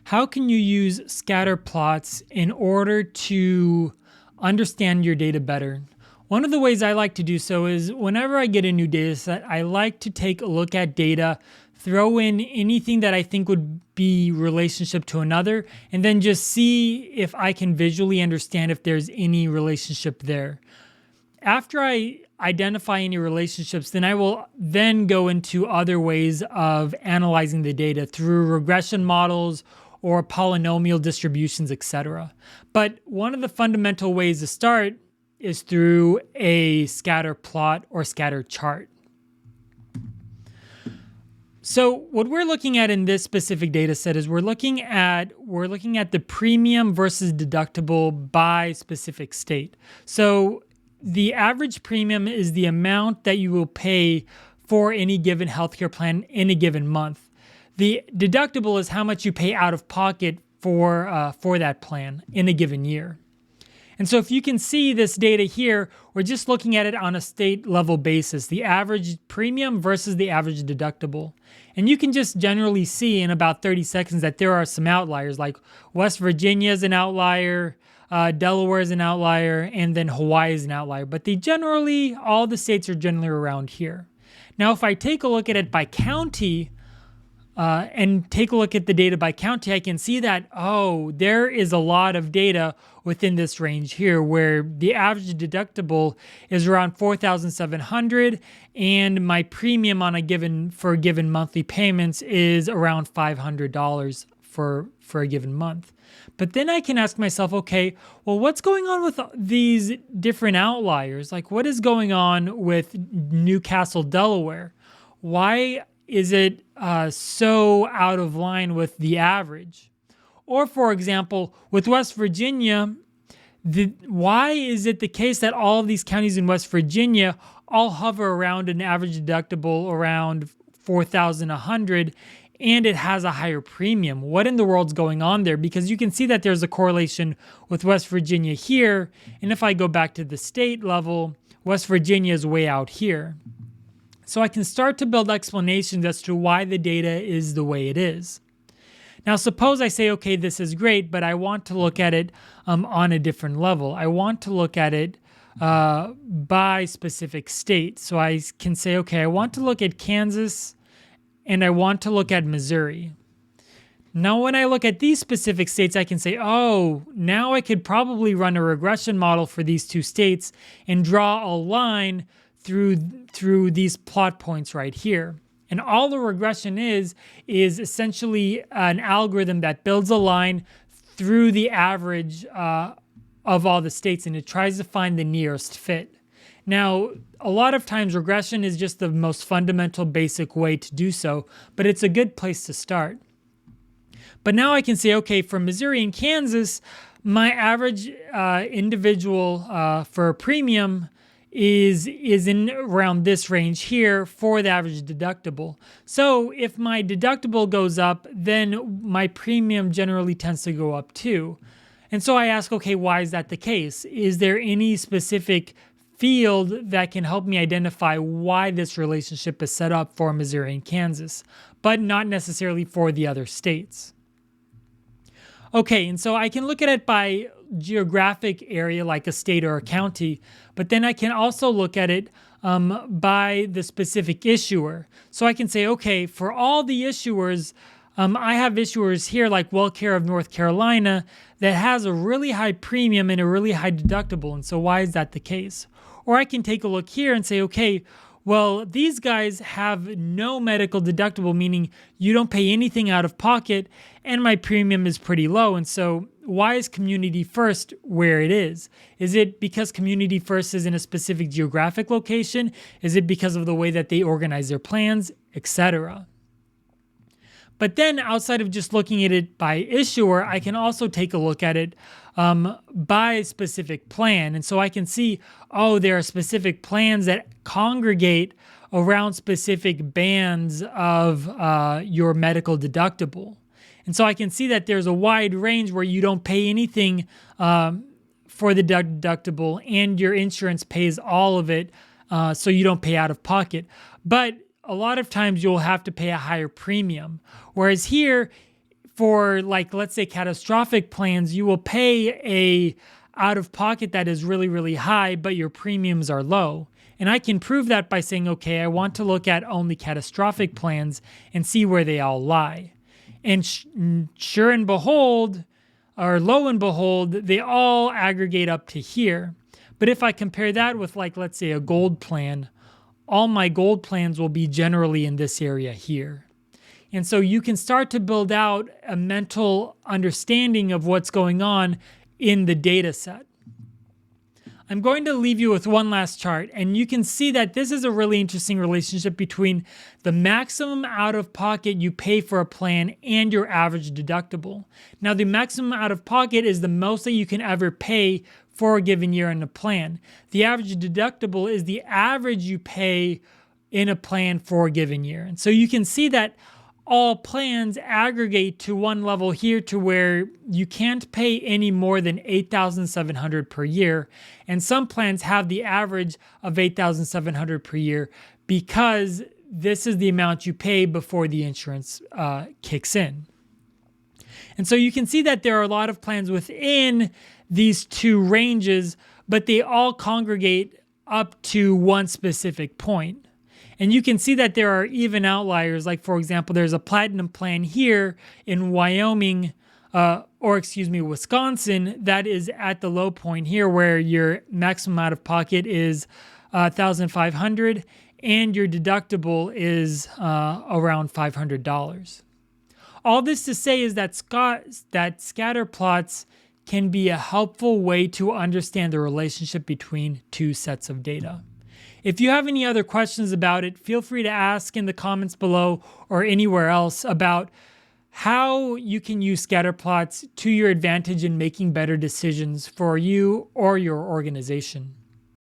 How can you use scatter plots in order to understand your data better? One of the ways I like to do so is whenever I get a new data set, I like to take a look at data, throw in anything that I think would be relationship to another, and then just see if I can visually understand if there's any relationship there. After I identify any relationships, then I will then go into other ways of analyzing the data through regression models or polynomial distributions, etc. But one of the fundamental ways to start is through a scatter plot or scatter chart. So what we're looking at in this specific data set is we're looking at the premium versus deductible by specific state. So the average premium is the amount that you will pay for any given healthcare plan in a given month. The deductible is how much you pay out of pocket for that plan in a given year. And so if you can see this data here, we're just looking at it on a state level basis, the average premium versus the average deductible. And you can just generally see in about 30 seconds that there are some outliers, like West Virginia is an outlier, Delaware is an outlier, and then Hawaii is an outlier. But all the states are generally around here. Now, if I take a look at it by county, and take a look at the data by county, I can see that, there is a lot of data within this range here where the average deductible is around $4,700 and my premium for a given monthly payments is around $500 for a given month. But then I can ask myself, okay, well, what's going on with these different outliers? Like, what is going on with Newcastle, Delaware? Why is it so out of line with the average? Or, for example, with West Virginia, why is it the case that all of these counties in West Virginia all hover around an average deductible around $4,100 and it has a higher premium? What in the world's going on there? Because you can see that there's a correlation with West Virginia here. And if I go back to the state level, West Virginia is way out here. So I can start to build explanations as to why the data is the way it is. Now, suppose I say, okay, this is great, but I want to look at it on a different level. I want to look at it by specific state. So I can say, okay, I want to look at Kansas and I want to look at Missouri. Now, when I look at these specific states, I can say, now I could probably run a regression model for these two states and draw a line through these plot points right here. And all the regression is essentially an algorithm that builds a line through the average of all the states, and it tries to find the nearest fit. Now, a lot of times regression is just the most fundamental basic way to do so, but it's a good place to start. But now I can say, okay, for Missouri and Kansas, my average individual for a premium is in around this range here for the average deductible. So if my deductible goes up, then my premium generally tends to go up too. And so I ask, okay, why is that the case? Is there any specific field that can help me identify why this relationship is set up for Missouri and Kansas, but not necessarily for the other states? Okay, and so I can look at it by geographic area like a state or a county, but then I can also look at it by the specific issuer. So I can say, okay, for all the issuers, I have issuers here like WellCare of North Carolina that has a really high premium and a really high deductible. And so why is that the case? Or I can take a look here and say, okay, well, these guys have no medical deductible, meaning you don't pay anything out of pocket, and my premium is pretty low. And so why is Community First where it is? Is it because Community First is in a specific geographic location? Is it because of the way that they organize their plans, etc.? But then outside of just looking at it by issuer, I can also take a look at it by specific plan. And so I can see, there are specific plans that congregate around specific bands of your medical deductible. And so I can see that there's a wide range where you don't pay anything for the deductible and your insurance pays all of it, so you don't pay out of pocket. But a lot of times you'll have to pay a higher premium. Whereas here, for, like, let's say catastrophic plans, you will pay a out of pocket that is really, really high, but your premiums are low. And I can prove that by saying, okay, I want to look at only catastrophic plans and see where they all lie. And sure and behold, or lo and behold, they all aggregate up to here. But if I compare that with, like, let's say a gold plan, all my gold plans will be generally in this area here. And so you can start to build out a mental understanding of what's going on in the data set. I'm going to leave you with one last chart, and you can see that this is a really interesting relationship between the maximum out-of-pocket you pay for a plan and your average deductible. Now, the maximum out-of-pocket is the most that you can ever pay for a given year in a plan. The average deductible is the average you pay in a plan for a given year. And so you can see that all plans aggregate to one level here to where you can't pay any more than $8,700 per year. And some plans have the average of $8,700 per year because this is the amount you pay before the insurance kicks in. And so you can see that there are a lot of plans within these two ranges, but they all congregate up to one specific point. And you can see that there are even outliers. Like, for example, there's a platinum plan here in Wisconsin, that is at the low point here where your maximum out of pocket is $1,500 and your deductible is around $500. All this to say is that scatter plots can be a helpful way to understand the relationship between two sets of data. If you have any other questions about it, feel free to ask in the comments below or anywhere else about how you can use scatter plots to your advantage in making better decisions for you or your organization.